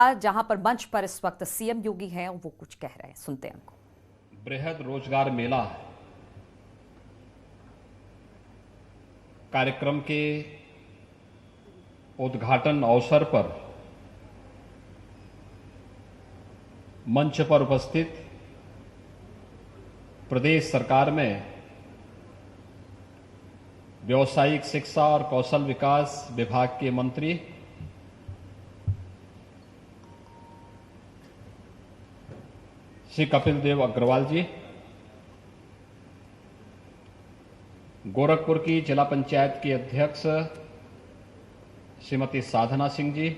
जहां पर मंच पर इस वक्त सीएम योगी हैं, वो कुछ कह रहे हैं, सुनते हैं उनको। बृहद रोजगार मेला कार्यक्रम के उद्घाटन अवसर पर मंच पर उपस्थित प्रदेश सरकार में व्यावसायिक शिक्षा और कौशल विकास विभाग के मंत्री श्री कपिल देव अग्रवाल जी, गोरखपुर की जिला पंचायत की अध्यक्ष श्रीमती साधना सिंह जी,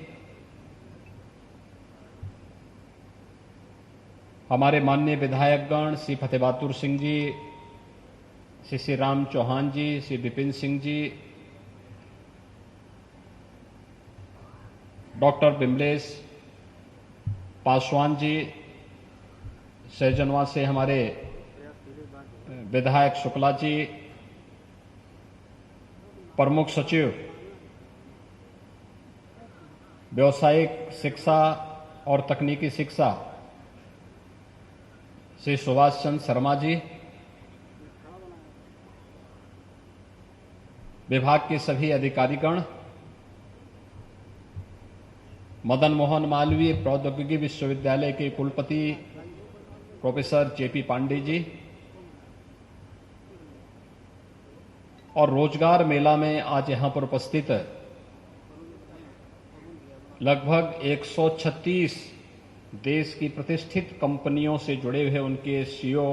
हमारे माननीय विधायकगण श्री फतेह बहादुर सिंह जी, श्री राम चौहान जी, श्री विपिन सिंह जी, डॉक्टर बिमलेश पासवान जी, सहजनवा से हमारे विधायक शुक्ला जी, प्रमुख सचिव व्यावसायिक शिक्षा और तकनीकी शिक्षा श्री सुभाष चंद्र शर्मा जी, विभाग के सभी अधिकारीगण, मदन मोहन मालवीय प्रौद्योगिकी विश्वविद्यालय के कुलपति प्रोफेसर जेपी पांडे जी, और रोजगार मेला में आज यहां पर उपस्थित लगभग 136 देश की प्रतिष्ठित कंपनियों से जुड़े हुए उनके सीईओ,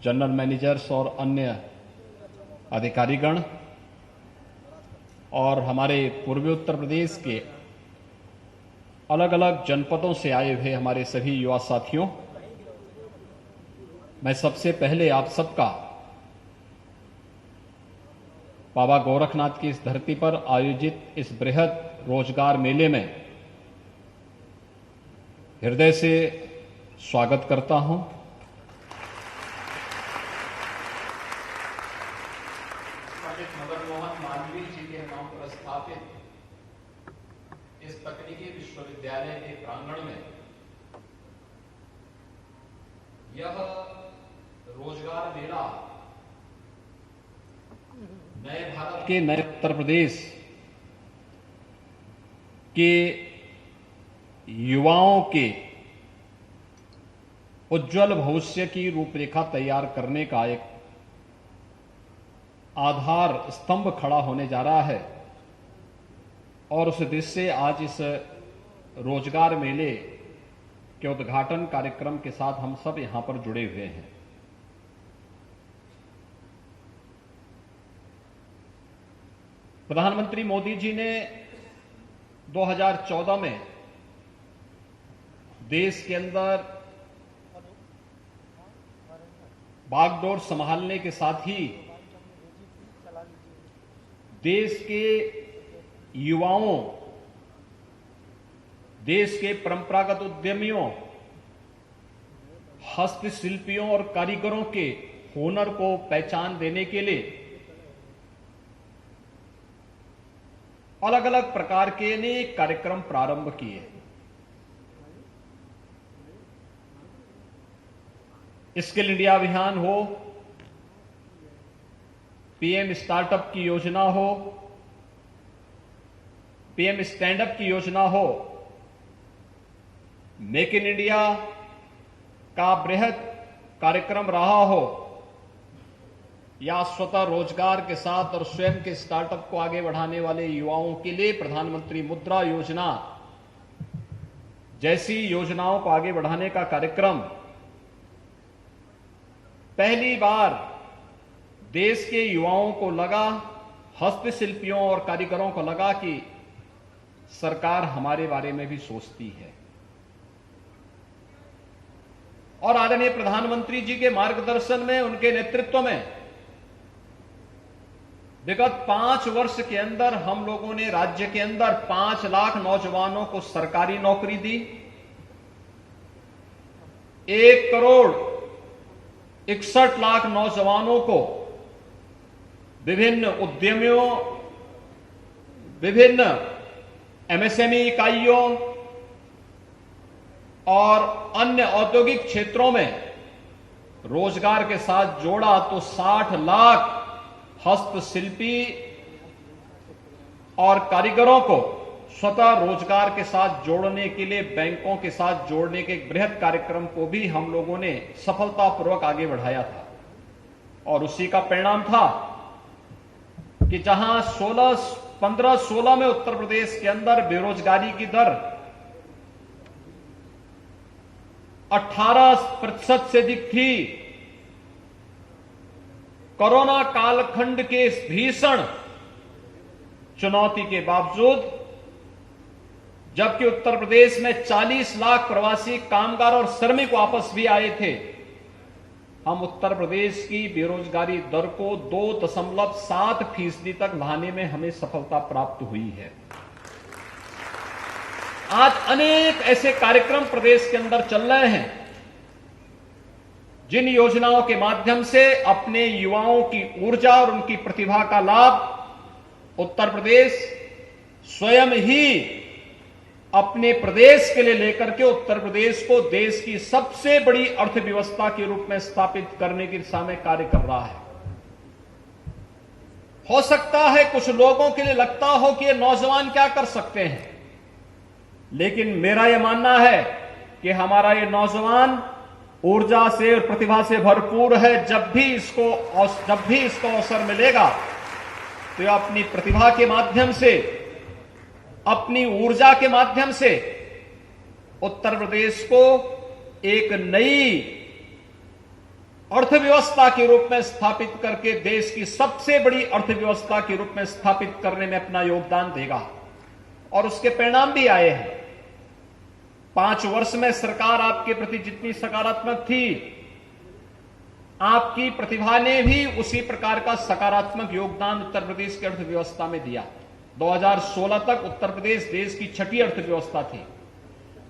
जनरल मैनेजर्स और अन्य अधिकारीगण, और हमारे पूर्वी उत्तर प्रदेश के अलग अलग जनपदों से आए हुए हमारे सभी युवा साथियों, मैं सबसे पहले आप सबका बाबा गोरखनाथ की इस धरती पर आयोजित इस बृहद रोजगार मेले में हृदय से स्वागत करता हूं। पंडित मदन मोहन मालवीय जी के नाम पर स्थापित इस तकनीकी विश्वविद्यालय के प्रांगण में यह रोजगार मेला नए भारत के, नए उत्तर प्रदेश के युवाओं के उज्जवल भविष्य की रूपरेखा तैयार करने का एक आधार स्तंभ खड़ा होने जा रहा है, और उस दृष्टि से आज इस रोजगार मेले के उद्घाटन कार्यक्रम के साथ हम सब यहां पर जुड़े हुए हैं। प्रधानमंत्री मोदी जी ने 2014 में देश के अंदर बागडोर संभालने के साथ ही देश के युवाओं, देश के परंपरागत उद्यमियों, हस्तशिल्पियों और कारीगरों के हुनर को पहचान देने के लिए अलग अलग प्रकार के अनेक कार्यक्रम प्रारंभ किए। स्किल इंडिया अभियान हो, पीएम स्टार्टअप की योजना हो, पीएम स्टैंडअप की योजना हो, मेक इन इंडिया का बृहद कार्यक्रम रहा हो, या स्वतः रोजगार के साथ और स्वयं के स्टार्टअप को आगे बढ़ाने वाले युवाओं के लिए प्रधानमंत्री मुद्रा योजना जैसी योजनाओं को आगे बढ़ाने का कार्यक्रम पहली बार देश के युवाओं को लगा, हस्तशिल्पियों और कारीगरों को लगा कि सरकार हमारे बारे में भी सोचती है। और आदरणीय प्रधानमंत्री जी के मार्गदर्शन में, उनके नेतृत्व में विगत 5 वर्ष के अंदर हम लोगों ने राज्य के अंदर 5 लाख नौजवानों को सरकारी नौकरी दी, 1 करोड़ 61 लाख नौजवानों को विभिन्न उद्यमियों, विभिन्न एमएसएमई इकाइयों, और अन्य औद्योगिक क्षेत्रों में रोजगार के साथ जोड़ा तो 60 लाख हस्तशिल्पी और कारीगरों को स्वतः रोजगार के साथ जोड़ने के लिए बैंकों के साथ जोड़ने के एक बृहद कार्यक्रम को भी हम लोगों ने सफलतापूर्वक आगे बढ़ाया था। और उसी का परिणाम था कि जहां 15-16 में उत्तर प्रदेश के अंदर बेरोजगारी की दर 18% से अधिक थी, कोरोना कालखंड के इस भीषण चुनौती के बावजूद, जबकि उत्तर प्रदेश में 40 लाख प्रवासी कामगार और श्रमिक वापस भी आए थे, हम उत्तर प्रदेश की बेरोजगारी दर को 2.7% तक लाने में हमें सफलता प्राप्त हुई है। आज अनेक ऐसे कार्यक्रम प्रदेश के अंदर चल रहे हैं जिन योजनाओं के माध्यम से अपने युवाओं की ऊर्जा और उनकी प्रतिभा का लाभ उत्तर प्रदेश स्वयं ही अपने प्रदेश के लिए लेकर के उत्तर प्रदेश को देश की सबसे बड़ी अर्थव्यवस्था के रूप में स्थापित करने की दिशा में कार्य कर रहा है। हो सकता है कुछ लोगों के लिए लगता हो कि ये नौजवान क्या कर सकते हैं, लेकिन मेरा यह मानना है कि हमारा ये नौजवान ऊर्जा से और प्रतिभा से भरपूर है। जब भी इसको अवसर मिलेगा तो अपनी प्रतिभा के माध्यम से, अपनी ऊर्जा के माध्यम से उत्तर प्रदेश को एक नई अर्थव्यवस्था के रूप में स्थापित करके देश की सबसे बड़ी अर्थव्यवस्था के रूप में स्थापित करने में अपना योगदान देगा। और उसके परिणाम भी आए हैं। 5 वर्ष में सरकार आपके प्रति जितनी सकारात्मक थी, आपकी प्रतिभा ने भी उसी प्रकार का सकारात्मक योगदान उत्तर प्रदेश की अर्थव्यवस्था में दिया। 2016 तक उत्तर प्रदेश देश की 6ठी अर्थव्यवस्था थी।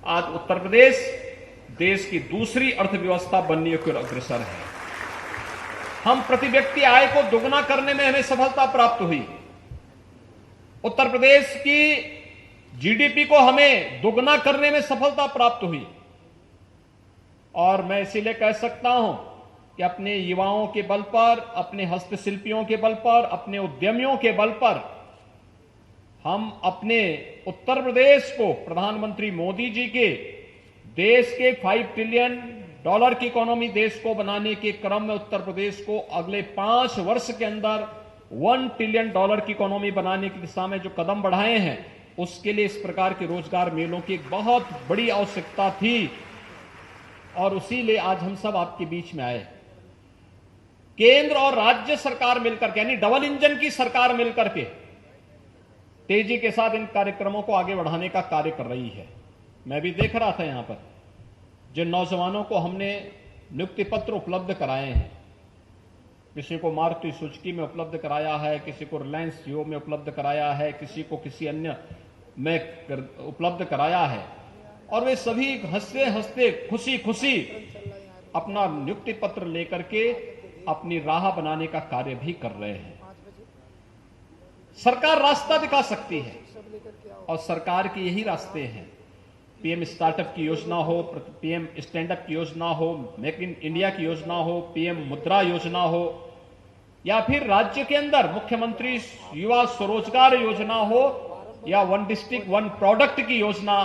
आज उत्तर प्रदेश देश की दूसरी अर्थव्यवस्था बनने की ओर अग्रसर है। हम प्रति व्यक्ति आय को दोगुना करने में हमें सफलता प्राप्त हुई। उत्तर प्रदेश की जीडीपी को हमें दोगुना करने में सफलता प्राप्त हुई। और मैं इसीलिए कह सकता हूं कि अपने युवाओं के बल पर, अपने हस्तशिल्पियों के बल पर, अपने उद्यमियों के बल पर हम अपने उत्तर प्रदेश को प्रधानमंत्री मोदी जी के देश के $5 ट्रिलियन की इकोनॉमी देश को बनाने के क्रम में उत्तर प्रदेश को अगले 5 वर्ष के अंदर $1 ट्रिलियन की इकोनॉमी बनाने की दिशा में जो कदम बढ़ाए हैं, उसके लिए इस प्रकार के रोजगार मेलों की एक बहुत बड़ी आवश्यकता थी। और उसीलिए आज हम सब आपके बीच में आए। केंद्र और राज्य सरकार मिलकर के, यानी डबल इंजन की सरकार मिलकर के तेजी के साथ इन कार्यक्रमों को आगे बढ़ाने का कार्य कर रही है। मैं भी देख रहा था यहां पर जिन नौजवानों को हमने नियुक्ति पत्र उपलब्ध कराए हैं, किसी को मारुति सुजुकी में उपलब्ध कराया है, किसी को रिलायंस जियो में उपलब्ध कराया है, किसी को किसी अन्य में उपलब्ध कराया है, और वे सभी हंसते हंसते खुशी खुशी अपना नियुक्ति पत्र लेकर के अपनी राह बनाने का कार्य भी कर रहे हैं। सरकार रास्ता दिखा सकती है और सरकार के यही रास्ते हैं। पीएम स्टार्टअप की योजना हो, पीएम स्टैंड अप की योजना हो, मेक इन इंडिया की योजना हो, पीएम मुद्रा योजना हो, या फिर राज्य के अंदर मुख्यमंत्री युवा स्वरोजगार योजना हो, या 1 डिस्ट्रिक्ट 1 प्रोडक्ट की योजना,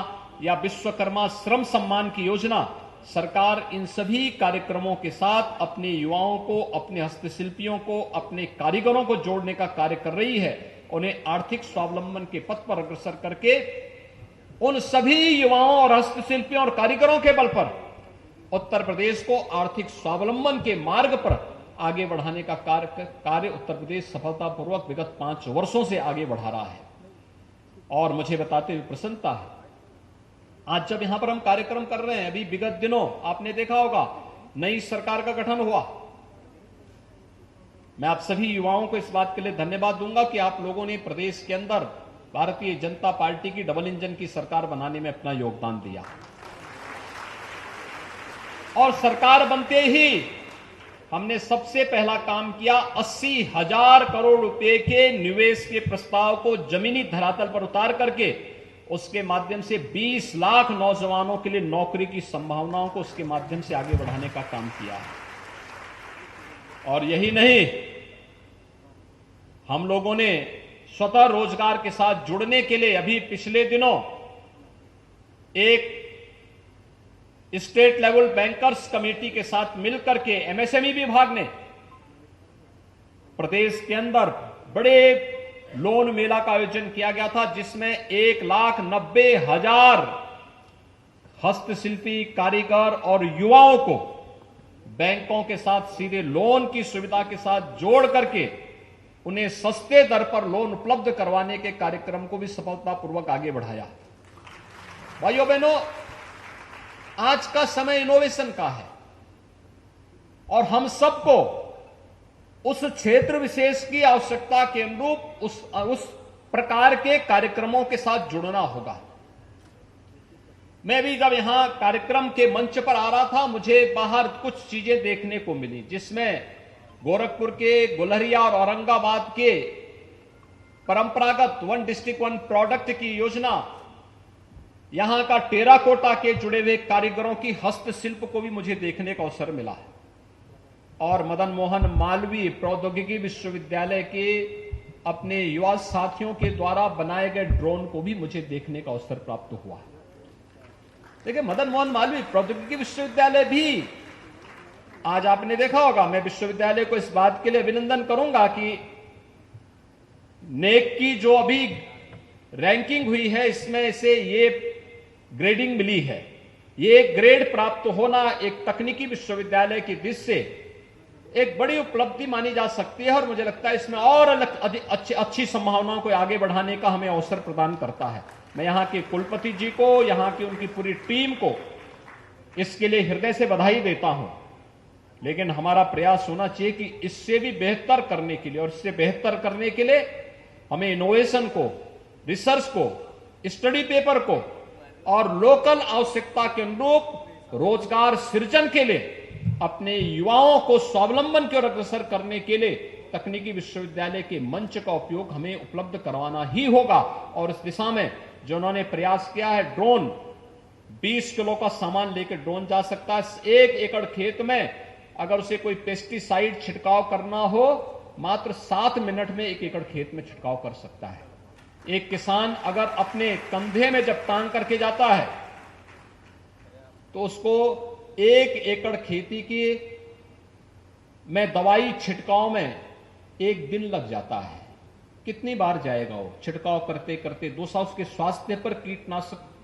या विश्वकर्मा श्रम सम्मान की योजना, सरकार इन सभी कार्यक्रमों के साथ अपने युवाओं को, अपने हस्तशिल्पियों को, अपने कारीगरों को जोड़ने का कार्य कर रही है। उन्हें आर्थिक स्वावलंबन के पथ पर अग्रसर करके उन सभी युवाओं और हस्तशिल्पियों और कारीगरों के बल पर उत्तर प्रदेश को आर्थिक स्वावलंबन के मार्ग पर आगे बढ़ाने का कार्य उत्तर प्रदेश सफलतापूर्वक विगत 5 वर्षों से आगे बढ़ा रहा है। और मुझे बताते हुए प्रसन्नता है, आज जब यहां पर हम कार्यक्रम कर रहे हैं, अभी विगत दिनों आपने देखा होगा नई सरकार का गठन हुआ। मैं आप सभी युवाओं को इस बात के लिए धन्यवाद दूंगा कि आप लोगों ने प्रदेश के अंदर भारतीय जनता पार्टी की डबल इंजन की सरकार बनाने में अपना योगदान दिया। और सरकार बनते ही हमने सबसे पहला काम किया, 80,000 करोड़ रुपए के निवेश के प्रस्ताव को जमीनी धरातल पर उतार करके उसके माध्यम से 20 लाख नौजवानों के लिए नौकरी की संभावनाओं को उसके माध्यम से आगे बढ़ाने का काम किया है। और यही नहीं, हम लोगों ने स्वतः रोजगार के साथ जुड़ने के लिए अभी पिछले दिनों एक स्टेट लेवल बैंकर्स कमेटी के साथ मिलकर के एमएसएमई विभाग ने प्रदेश के अंदर बड़े लोन मेला का आयोजन किया गया था, जिसमें 1,90,000 हस्तशिल्पी, कारीगर और युवाओं को बैंकों के साथ सीधे लोन की सुविधा के साथ जोड़ करके उन्हें सस्ते दर पर लोन उपलब्ध करवाने के कार्यक्रम को भी सफलतापूर्वक आगे बढ़ाया। भाइयों बहनों, आज का समय इनोवेशन का है और हम सबको उस क्षेत्र विशेष की आवश्यकता के अनुरूप उस प्रकार के कार्यक्रमों के साथ जुड़ना होगा। मैं भी जब यहां कार्यक्रम के मंच पर आ रहा था, मुझे बाहर कुछ चीजें देखने को मिली, जिसमें गोरखपुर के गुलरिया और औरंगाबाद के परंपरागत 1 डिस्ट्रिक्ट 1 प्रोडक्ट की योजना, यहां का टेराकोटा के जुड़े हुए कारीगरों की हस्तशिल्प को भी मुझे देखने का अवसर मिला है। और मदन मोहन मालवीय प्रौद्योगिकी विश्वविद्यालय के अपने युवा साथियों के द्वारा बनाए गए ड्रोन को भी मुझे देखने का अवसर प्राप्त हुआ है। देखिए, मदन मोहन मालवीय प्रौद्योगिकी विश्वविद्यालय भी, आज आपने देखा होगा, मैं विश्वविद्यालय को इस बात के लिए अभिनंदन करूंगा कि नेक की जो अभी रैंकिंग हुई है, इसमें इसे ये ग्रेडिंग मिली है। ये ग्रेड प्राप्त होना एक तकनीकी विश्वविद्यालय की दृष्टि से एक बड़ी उपलब्धि मानी जा सकती है और मुझे लगता है इसमें और अच्छी संभावनाओं को आगे बढ़ाने का हमें अवसर प्रदान करता है। मैं यहां के कुलपति जी को, यहां की उनकी पूरी टीम को इसके लिए हृदय से बधाई देता हूं। लेकिन हमारा प्रयास होना चाहिए कि इससे भी बेहतर करने के लिए, और इससे बेहतर करने के लिए हमें इनोवेशन को, रिसर्च को, स्टडी पेपर को और लोकल आवश्यकता के अनुरूप रोजगार सृजन के लिए अपने युवाओं को स्वावलंबन की ओर अग्रसर करने के लिए तकनीकी विश्वविद्यालय के मंच का उपयोग हमें उपलब्ध करवाना ही होगा। और इस दिशा में जो उन्होंने प्रयास किया है, ड्रोन 20 किलो का सामान लेकर ड्रोन जा सकता है। 1 एकड़ खेत में अगर उसे कोई पेस्टिसाइड छिड़काव करना हो, मात्र 7 मिनट में 1 एकड़ खेत में छिड़काव कर सकता है। एक किसान अगर अपने कंधे में जब टांग करके जाता है तो उसको 1 एकड़ खेती की में दवाई छिड़काव में 1 दिन लग जाता है। कितनी बार जाएगा वो छिड़काव करते करते? दूसरा, उसके स्वास्थ्य पर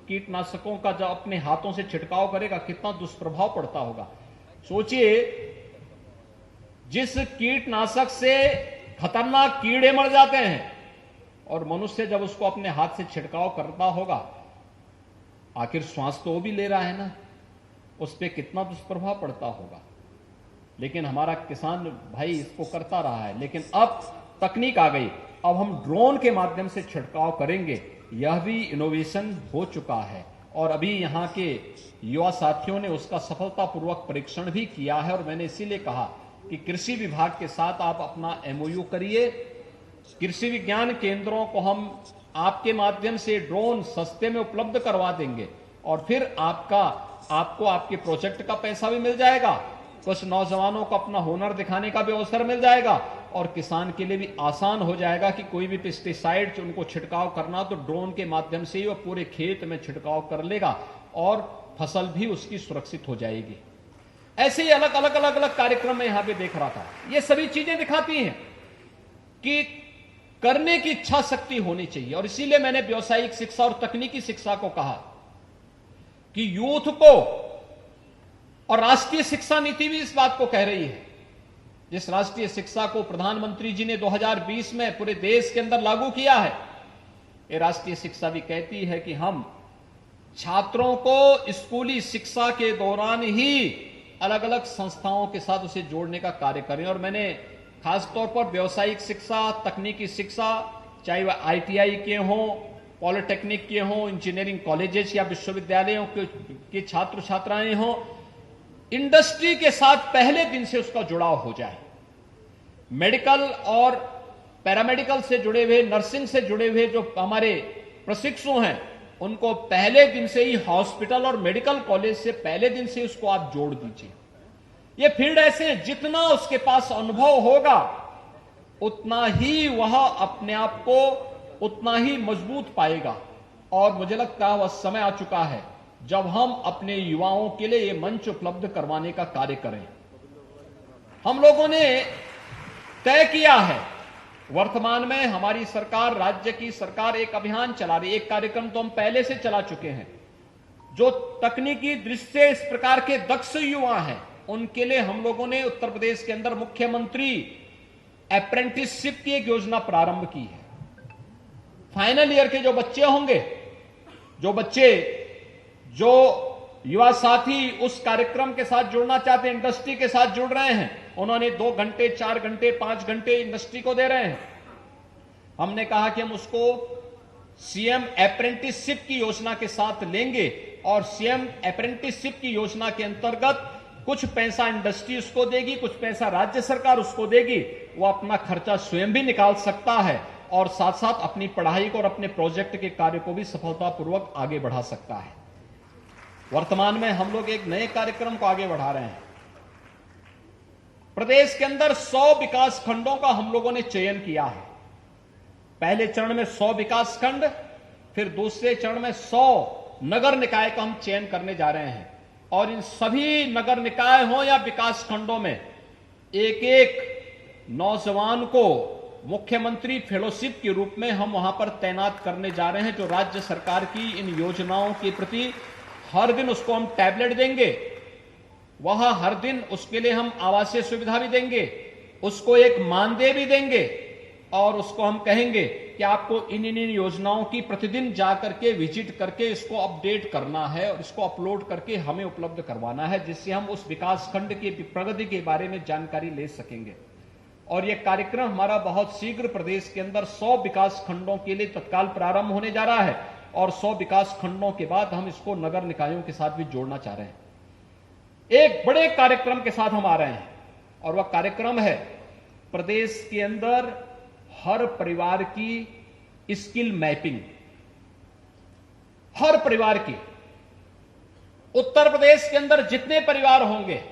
कीटनाशकों का जब अपने हाथों से छिड़काव करेगा, कितना दुष्प्रभाव पड़ता होगा। सोचिए, जिस कीटनाशक से खतरनाक कीड़े मर जाते हैं और मनुष्य जब उसको अपने हाथ से छिड़काव करता होगा, आखिर श्वास तो वो भी ले रहा है ना, उस पर कितना दुष्प्रभाव पड़ता होगा। लेकिन हमारा किसान भाई इसको करता रहा है। लेकिन अब तकनीक आ गई, अब हम ड्रोन के माध्यम से छिड़काव करेंगे। यह भी इनोवेशन हो चुका है और अभी यहाँ के युवा साथियों ने उसका सफलतापूर्वक परीक्षण भी किया है। और मैंने इसीलिए कहा कि कृषि विभाग के साथ आप अपना MOU करिए। कृषि विज्ञान केंद्रों को हम आपके माध्यम से ड्रोन सस्ते में उपलब्ध करवा देंगे और फिर आपको आपके प्रोजेक्ट का पैसा भी मिल जाएगा, कुछ नौजवानों को अपना हुनर दिखाने का भी अवसर मिल जाएगा और किसान के लिए भी आसान हो जाएगा कि कोई भी पेस्टिसाइड उनको छिड़काव करना तो ड्रोन के माध्यम से ही वो पूरे खेत में छिड़काव कर लेगा और फसल भी उसकी सुरक्षित हो जाएगी। ऐसे ही अलग अलग कार्यक्रम मैं यहां पे देख रहा था। ये सभी चीजें दिखाती हैं कि करने की इच्छा शक्ति होनी चाहिए। और इसीलिए मैंने व्यावसायिक शिक्षा और तकनीकी शिक्षा को कहा कि यूथ को, और राष्ट्रीय शिक्षा नीति भी इस बात को कह रही है, जिस राष्ट्रीय शिक्षा को प्रधानमंत्री जी ने 2020 में पूरे देश के अंदर लागू किया है, ये राष्ट्रीय शिक्षा भी कहती है कि हम छात्रों को स्कूली शिक्षा के दौरान ही अलग अलग संस्थाओं के साथ उसे जोड़ने का कार्य करें। और मैंने खासतौर पर व्यावसायिक शिक्षा, तकनीकी शिक्षा, चाहे वह ITI के हों, पॉलिटेक्निक के हों, इंजीनियरिंग कॉलेजेस या विश्वविद्यालयों के छात्र छात्राएं हों, इंडस्ट्री के साथ पहले दिन से उसका जुड़ाव हो जाए। मेडिकल और पैरामेडिकल से जुड़े हुए, नर्सिंग से जुड़े हुए जो हमारे प्रशिक्षु हैं, उनको पहले दिन से ही हॉस्पिटल और मेडिकल कॉलेज से पहले दिन से उसको आप जोड़ दीजिए। ये फील्ड ऐसे हैं, जितना उसके पास अनुभव होगा उतना ही वह अपने आप को उतना ही मजबूत पाएगा। और मुझे लगता है वह समय आ चुका है जब हम अपने युवाओं के लिए ये मंच उपलब्ध करवाने का कार्य करें। हम लोगों ने तय किया है, वर्तमान में हमारी सरकार, राज्य की सरकार एक अभियान चला रही है। एक कार्यक्रम तो हम पहले से चला चुके हैं। जो तकनीकी दृष्टि से इस प्रकार के दक्ष युवा हैं उनके लिए हम लोगों ने उत्तर प्रदेश के अंदर मुख्यमंत्री अप्रेंटिसशिप की एक योजना प्रारंभ की है। फाइनल ईयर के जो बच्चे होंगे, जो युवा साथी उस कार्यक्रम के साथ जुड़ना चाहते हैं, इंडस्ट्री के साथ जुड़ रहे हैं, उन्होंने 2 घंटे, 4 घंटे, 5 घंटे इंडस्ट्री को दे रहे हैं। हमने कहा कि हम उसको सीएम अप्रेंटिसशिप की योजना के साथ लेंगे और सीएम अप्रेंटिसशिप की योजना के अंतर्गत कुछ पैसा इंडस्ट्री उसको देगी, कुछ पैसा राज्य सरकार उसको देगी। वो अपना खर्चा स्वयं भी निकाल सकता है और साथ साथ अपनी पढ़ाई को और अपने प्रोजेक्ट के कार्य को भी सफलतापूर्वक आगे बढ़ा सकता है। वर्तमान में हम लोग एक नए कार्यक्रम को आगे बढ़ा रहे हैं। प्रदेश के अंदर 100 विकास खंडों का हम लोगों ने चयन किया है। पहले चरण में 100 विकास खंड, फिर दूसरे चरण में 100 नगर निकाय का हम चयन करने जा रहे हैं। और इन सभी नगर निकाय हो या विकास खंडों में एक एक नौजवान को मुख्यमंत्री फेलोशिप के रूप में हम वहां पर तैनात करने जा रहे हैं, जो राज्य सरकार की इन योजनाओं के प्रति हर दिन उसको हम टैबलेट देंगे, वह हर दिन उसके लिए हम आवासीय सुविधा भी देंगे, उसको एक मानदेय भी देंगे और उसको हम कहेंगे कि आपको इन योजनाओं की प्रतिदिन जाकर के विजिट करके इसको अपडेट करना है और इसको अपलोड करके हमें उपलब्ध करवाना है, जिससे हम उस विकास खंड की प्रगति के बारे में जानकारी ले सकेंगे। और यह कार्यक्रम हमारा बहुत शीघ्र प्रदेश के अंदर 100 विकास खंडों के लिए तत्काल प्रारंभ होने जा रहा है और 100 विकास खंडों के बाद हम इसको नगर निकायों के साथ भी जोड़ना चाह रहे हैं। एक बड़े कार्यक्रम के साथ हम आ रहे हैं और वह कार्यक्रम है प्रदेश के अंदर हर परिवार की स्किल मैपिंग। हर परिवार की, उत्तर प्रदेश के अंदर जितने परिवार होंगे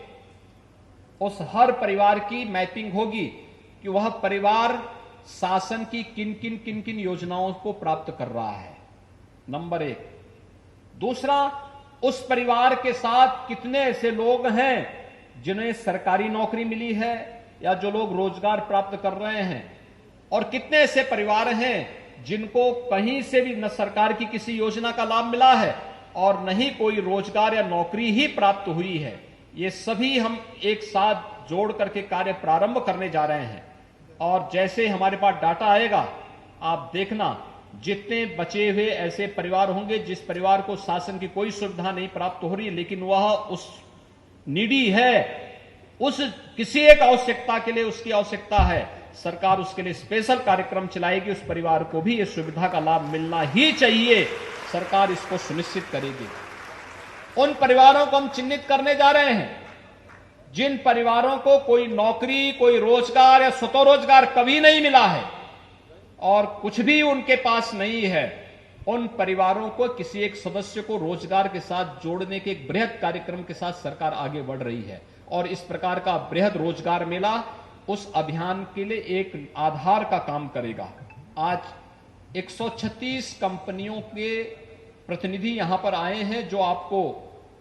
उस हर परिवार की मैपिंग होगी कि वह परिवार शासन की किन किन योजनाओं को प्राप्त कर रहा है, नंबर 1। दूसरा, उस परिवार के साथ कितने ऐसे लोग हैं जिन्हें सरकारी नौकरी मिली है या जो लोग रोजगार प्राप्त कर रहे हैं, और कितने ऐसे परिवार हैं जिनको कहीं से भी न सरकार की किसी योजना का लाभ मिला है और न ही कोई रोजगार या नौकरी ही प्राप्त हुई है। ये सभी हम एक साथ जोड़ करके कार्य प्रारंभ करने जा रहे हैं। और जैसे हमारे पास डाटा आएगा, आप देखना, जितने बचे हुए ऐसे परिवार होंगे जिस परिवार को शासन की कोई सुविधा नहीं प्राप्त हो रही है लेकिन वह उस नीडी है, उस किसी एक आवश्यकता के लिए उसकी आवश्यकता है, सरकार उसके लिए स्पेशल कार्यक्रम चलाएगी। उस परिवार को भी इस सुविधा का लाभ मिलना ही चाहिए, सरकार इसको सुनिश्चित करेगी। उन परिवारों को हम चिन्हित करने जा रहे हैं जिन परिवारों को कोई नौकरी, कोई रोजगार या स्वरोजगार कभी नहीं मिला है और कुछ भी उनके पास नहीं है। उन परिवारों को किसी एक सदस्य को रोजगार के साथ जोड़ने के एक बृहद कार्यक्रम के साथ सरकार आगे बढ़ रही है और इस प्रकार का बृहद रोजगार मेला उस अभियान के लिए एक आधार का काम करेगा। आज 136 कंपनियों के प्रतिनिधि यहां पर आए हैं जो आपको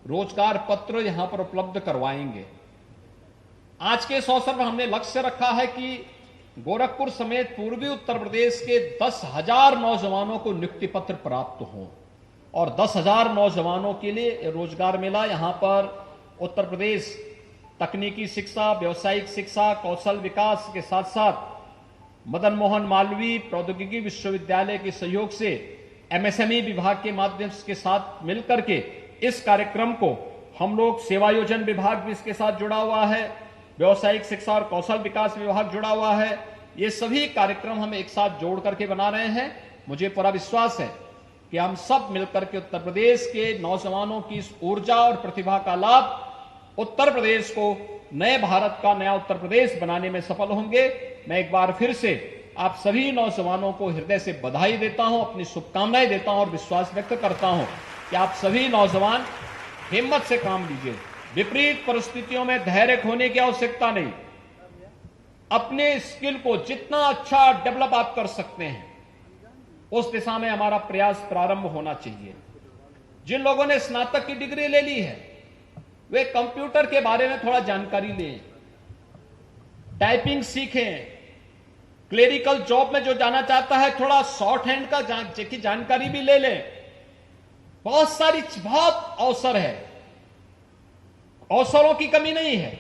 रोजगार पत्र यहां पर उपलब्ध करवाएंगे। आज के इस अवसर पर हमने लक्ष्य रखा है कि गोरखपुर समेत पूर्वी उत्तर प्रदेश के 10,000 नौजवानों को नियुक्ति पत्र प्राप्त हों और 10,000 नौजवानों के लिए रोजगार मेला यहां पर उत्तर प्रदेश तकनीकी शिक्षा, व्यवसायिक शिक्षा, कौशल विकास के साथ साथ मदन मोहन मालवीय प्रौद्योगिकी विश्वविद्यालय के सहयोग से एमएसएमई विभाग के माध्यम के साथ मिलकर के इस कार्यक्रम को हम लोग सेवायोजन विभाग भी इसके साथ जुड़ा हुआ है, व्यवसायिक शिक्षा और कौशल विकास विभाग जुड़ा हुआ है। ये सभी कार्यक्रम हम एक साथ जोड़ करके बना रहे हैं। मुझे पूरा विश्वास है कि हम सब मिलकर के उत्तर प्रदेश के नौजवानों की इस ऊर्जा और प्रतिभा का लाभ उत्तर प्रदेश को नए भारत का नया उत्तर प्रदेश बनाने में सफल होंगे। मैं एक बार फिर से आप सभी नौजवानों को हृदय से बधाई देता हूं, अपनी शुभकामनाएं देता हूं और विश्वास व्यक्त करता हूं कि आप सभी नौजवान हिम्मत से काम लीजिए। विपरीत परिस्थितियों में धैर्य खोने की आवश्यकता नहीं। अपने स्किल को जितना अच्छा डेवलप आप कर सकते हैं, उस दिशा में हमारा प्रयास प्रारंभ होना चाहिए। जिन लोगों ने स्नातक की डिग्री ले ली है, वे कंप्यूटर के बारे में थोड़ा जानकारी लें, टाइपिंग सीखें। क्लेरिकल जॉब में जो जाना चाहता है, थोड़ा शॉर्ट हैंड का की जानकारी भी ले लें। बहुत अवसर है, अवसरों की कमी नहीं है।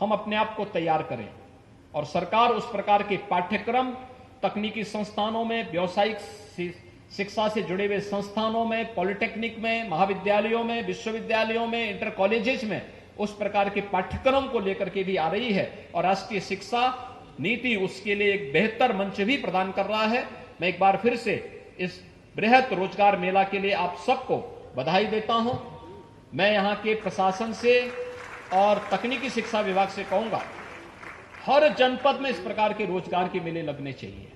हम अपने आप को तैयार करें और सरकार उस प्रकार के पाठ्यक्रम तकनीकी संस्थानों में, व्यावसायिक शिक्षा से जुड़े हुए संस्थानों में, पॉलिटेक्निक में, महाविद्यालयों में, विश्वविद्यालयों में, इंटर कॉलेजेस में उस प्रकार के पाठ्यक्रम को लेकर के भी आ रही है और राष्ट्रीय शिक्षा नीति उसके लिए एक बेहतर मंच भी प्रदान कर रहा है। मैं एक बार फिर से इस बृहत रोजगार मेला के लिए आप सबको बधाई देता हूं। मैं यहां के प्रशासन से और तकनीकी शिक्षा विभाग से कहूंगा, हर जनपद में इस प्रकार के रोजगार के मेले लगने चाहिए।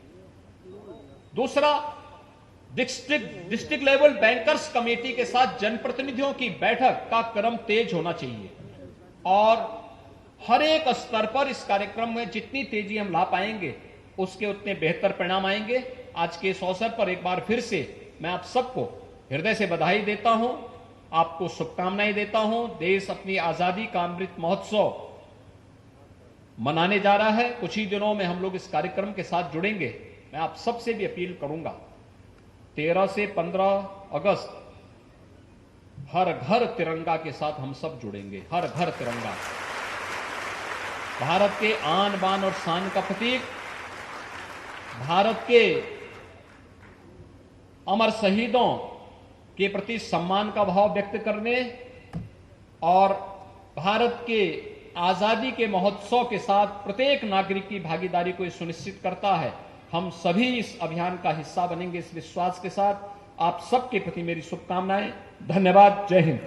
दूसरा, डिस्ट्रिक्ट लेवल बैंकर्स कमेटी के साथ जनप्रतिनिधियों की बैठक का क्रम तेज होना चाहिए और हर एक स्तर पर इस कार्यक्रम में जितनी तेजी हम ला पाएंगे, उसके उतने बेहतर परिणाम आएंगे। आज के इस अवसर पर एक बार फिर से मैं आप सबको हृदय से बधाई देता हूं, आपको शुभकामनाएं देता हूं। देश अपनी आजादी का अमृत महोत्सव मनाने जा रहा है। कुछ ही दिनों में हम लोग इस कार्यक्रम के साथ जुड़ेंगे। मैं आप सबसे भी अपील करूंगा, 13 से 15 अगस्त हर घर तिरंगा के साथ हम सब जुड़ेंगे। हर घर तिरंगा, भारत के आन बान और शान का प्रतीक, भारत के अमर शहीदों के प्रति सम्मान का भाव व्यक्त करने और भारत के आजादी के महोत्सव के साथ प्रत्येक नागरिक की भागीदारी को सुनिश्चित करता है। हम सभी इस अभियान का हिस्सा बनेंगे, इस विश्वास के साथ आप सबके प्रति मेरी शुभकामनाएं। धन्यवाद। जय हिंद।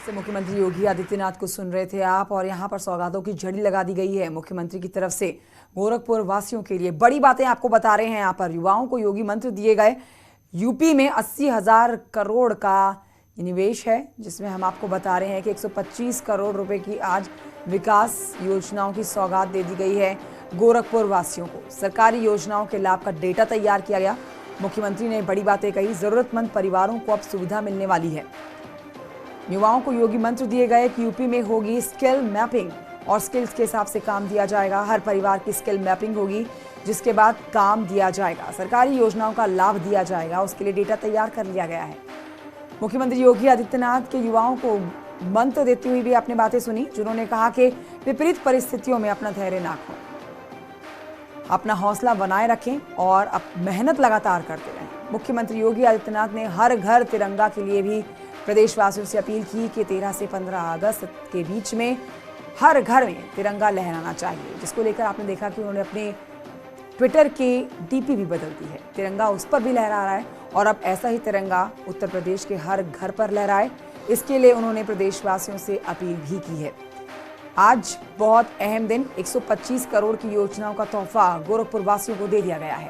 मुख्यमंत्री योगी आदित्यनाथ को सुन रहे थे आप, और यहाँ पर सौगातों की झड़ी लगा दी गई है मुख्यमंत्री की तरफ से गोरखपुर वासियों के लिए। बड़ी बातें आपको बता रहे हैं। यहाँ पर युवाओं को योगी मंत्र दिए गए। यूपी में 80,000 करोड़ का निवेश है, जिसमें हम आपको बता रहे हैं कि 125 करोड़ रुपए की आज विकास योजनाओं की सौगात दे दी गई है गोरखपुर वासियों को। सरकारी योजनाओं के लाभ का डेटा तैयार किया गया। मुख्यमंत्री ने बड़ी बातें कही। जरूरतमंद परिवारों को अब सुविधा मिलने वाली है। युवाओं को योगी मंत्र दिए गए कि यूपी में होगी स्किल मैपिंग और स्किल्स के हिसाब से काम दिया जाएगा। हर परिवार की स्किल मैपिंग होगी, जिसके बाद काम दिया जाएगा। सरकारी योजनाओं का लाभ दिया जाएगा, उसके लिए डेटा तैयार कर लिया गया है। मुख्यमंत्री योगी आदित्यनाथ के युवाओं को मंत्र देती हुई भी आपने बातें सुनी, जिन्होंने कहा कि विपरीत परिस्थितियों में अपना धैर्य ना खोएं, अपना हौसला बनाए रखें और अब मेहनत लगातार करते रहें। मुख्यमंत्री योगी आदित्यनाथ ने हर घर तिरंगा के लिए भी प्रदेशवासियों से अपील की कि 13 से 15 अगस्त के बीच में हर घर में तिरंगा लहराना चाहिए, जिसको लेकर आपने देखा कि उन्होंने अपने ट्विटर की डीपी भी बदल दी है। तिरंगा उस पर भी लहरा रहा है और अब ऐसा ही तिरंगा उत्तर प्रदेश के हर घर पर लहराए, इसके लिए उन्होंने प्रदेशवासियों से अपील भी की है। आज बहुत अहम दिन, 125 करोड़ की योजनाओं का तोहफा गोरखपुर वासियों को दे दिया गया है।